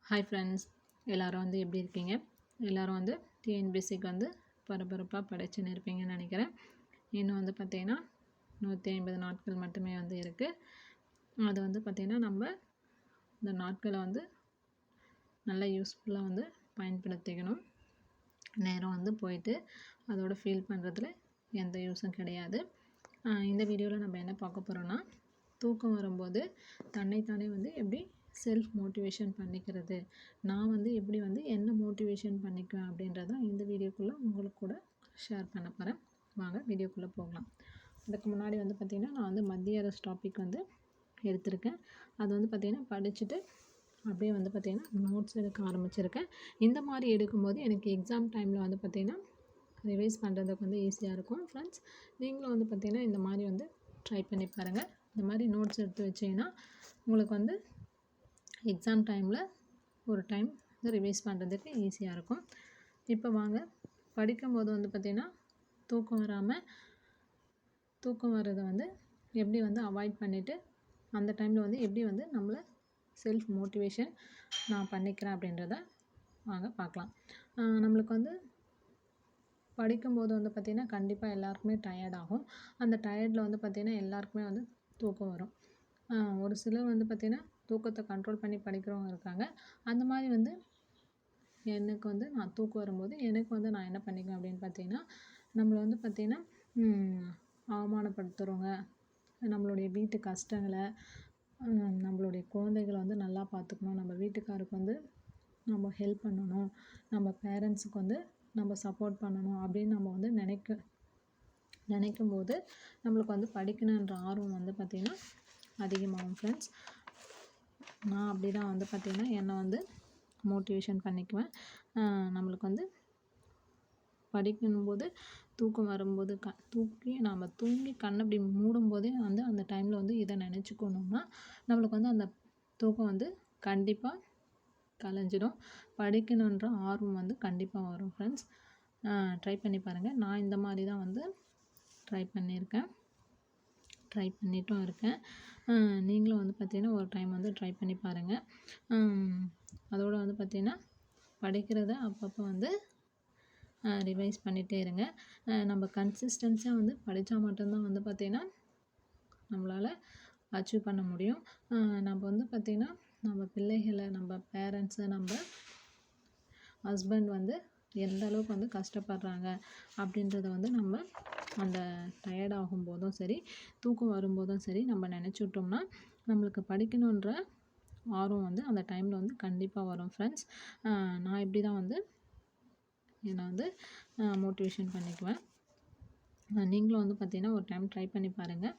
Hi friends, எல்லோரும் வந்து எப்படி இருக்கீங்க? எல்லோரும் வந்து டிஎன்பிஎஸ்சிக்கு வந்து பரபரப்பாக படிச்சுன்னு இருப்பீங்கன்னு நினைக்கிறேன். இன்னும் வந்து பார்த்திங்கன்னா 150 நாட்கள் மட்டுமே வந்து இருக்குது. அது வந்து பார்த்திங்கன்னா நம்ம இந்த நாட்களை வந்து நல்லா யூஸ்ஃபுல்லாக வந்து பயன்படுத்திக்கணும். நேரம் வந்து போயிட்டு அதோட ஃபீல் பண்ணுறதுல எந்த யூஸும் கிடையாது. இந்த வீடியோவில் நம்ம என்ன பார்க்க போகிறோன்னா, தூக்கம் வரும்போது தன்னைத்தானே வந்து எப்படி செல்ஃப் மோட்டிவேஷன் பண்ணிக்கிறது, நான் வந்து எப்படி வந்து என்ன மோட்டிவேஷன் பண்ணிக்குவேன் அப்படின்றத இந்த வீடியோக்குள்ளே உங்களுக்கு கூட ஷேர் பண்ண போகிறேன். வாங்க வீடியோக்குள்ளே போகலாம். அதுக்கு முன்னாடி வந்து பார்த்திங்கன்னா, நான் வந்து மத்திய அரசு டாபிக் வந்து எடுத்திருக்கேன். அது வந்து பார்த்திங்கன்னா படிச்சுட்டு அப்படியே வந்து பார்த்திங்கன்னா நோட்ஸ் எடுக்க ஆரம்பிச்சிருக்கேன். இந்த மாதிரி எடுக்கும்போது எனக்கு எக்ஸாம் டைமில் வந்து பார்த்திங்கன்னா ரிவைஸ் பண்ணுறதுக்கு வந்து ஈஸியாக இருக்கும். ஃப்ரெண்ட்ஸ், நீங்களும் வந்து பார்த்திங்கன்னா இந்த மாதிரி வந்து ட்ரை பண்ணி பாருங்கள். இந்த மாதிரி நோட்ஸ் எடுத்து வச்சிங்கன்னா உங்களுக்கு வந்து எக்ஸாம் டைமில் ஒரு டைம் வந்து ரிவைஸ் பண்ணுறதுக்கு ஈஸியாக இருக்கும். இப்போ வாங்க, படிக்கும்போது வந்து பார்த்திங்கன்னா தூக்கம் வர்றதை வந்து எப்படி வந்து அவாய்ட் பண்ணிவிட்டு அந்த டைமில் வந்து எப்படி வந்து நம்மளை செல்ஃப் மோட்டிவேஷன் நான் பண்ணிக்கிறேன் அப்படின்றத வாங்க பார்க்கலாம். நம்மளுக்கு வந்து படிக்கும்போது வந்து பார்த்திங்கன்னா கண்டிப்பாக எல்லாருக்குமே டயர்ட் ஆகும். அந்த டயர்டில் வந்து பார்த்திங்கன்னா எல்லாருக்குமே வந்து தூக்கம் வரும். ஒரு சிலர் வந்து பார்த்திங்கன்னா தூக்கத்தை கண்ட்ரோல் பண்ணி படிக்கிறவங்க இருக்காங்க. அந்த மாதிரி வந்து எனக்கு வந்து நான் தூக்கம் வரும்போது எனக்கு வந்து நான் என்ன பண்ணிக்குவேன் அப்படின்னு பார்த்திங்கன்னா, நம்மளை வந்து பார்த்திங்கன்னா அவமானப்படுத்துகிறவங்க, நம்மளுடைய வீட்டு கஷ்டங்களை, நம்மளுடைய குழந்தைகளை வந்து நல்லா பார்த்துக்கணும், நம்ம வீட்டுக்காருக்கு வந்து நம்ம ஹெல்ப் பண்ணணும், நம்ம பேரண்ட்ஸுக்கு வந்து நம்ம சப்போர்ட் பண்ணணும் அப்படின்னு நம்ம வந்து நினைக்கும்போது நம்மளுக்கு வந்து படிக்கணுன்ற ஆர்வம் வந்து பார்த்திங்கன்னா அதிகமாகும். ஃப்ரெண்ட்ஸ், நான் அப்படி தான் வந்து பார்த்திங்கன்னா என்னை வந்து மோட்டிவேஷன் பண்ணிக்குவேன். நம்மளுக்கு வந்து படிக்கும்போது தூக்கம் வரும்போது தூங்கி கண் அப்படி மூடும்போதே வந்து அந்த டைமில் வந்து இதை நினச்சிக்கணும்னா நம்மளுக்கு வந்து அந்த தூக்கம் வந்து கண்டிப்பாக கலைஞ்சிடும். படிக்கணுன்ற ஆர்வம் வந்து கண்டிப்பாக வரும். ஃப்ரெண்ட்ஸ், ட்ரை பண்ணி பாருங்கள். நான் இந்த மாதிரி தான் வந்து ட்ரை பண்ணிட்டும் இருக்கேன். நீங்களும் வந்து பார்த்திங்கன்னா ஒரு டைம் வந்து ட்ரை பண்ணி பாருங்கள். அதோடு வந்து பார்த்திங்கன்னா படிக்கிறத அப்பப்போ வந்து ரிவைஸ் பண்ணிகிட்டே இருங்க. நம்ம கன்சிஸ்டன்ஸாக வந்து படித்தா மட்டும்தான் வந்து பார்த்திங்கன்னா நம்மளால் அச்சீவ் பண்ண முடியும். நம்ம வந்து பார்த்திங்கன்னா நம்ம பிள்ளைகளை, நம்ம பேரண்ட்ஸு, நம்ம ஹஸ்பண்ட் வந்து எந்த அளவுக்கு வந்து கஷ்டப்படுறாங்க அப்படின்றத வந்து நம்ம அந்த டயர்ட் ஆகும்போதும் சரி, தூக்கம் வரும்போதும் சரி நம்ம நினச்சிட்டோம்னா நம்மளுக்கு படிக்கணுன்ற ஆர்வம் வந்து அந்த டைமில் வந்து கண்டிப்பாக வரும். ஃப்ரெண்ட்ஸ், நான் இப்படி தான் வந்து என்னை வந்து மோட்டிவேஷன் பண்ணிக்குவேன். நீங்களும் வந்து பார்த்திங்கன்னா ஒரு டைம் ட்ரை பண்ணி பாருங்கள்.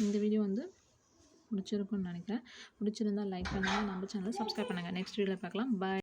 இந்த வீடியோ வந்து பிடிச்சிருக்குன்னு நினைக்கிறேன். பிடிச்சிருந்தால் லைக் பண்ணுங்கள், நம்ம சேனலை சப்ஸ்கிரைப் பண்ணுங்கள். நெக்ஸ்ட் வீடியோவில் பார்க்கலாம். பாய்.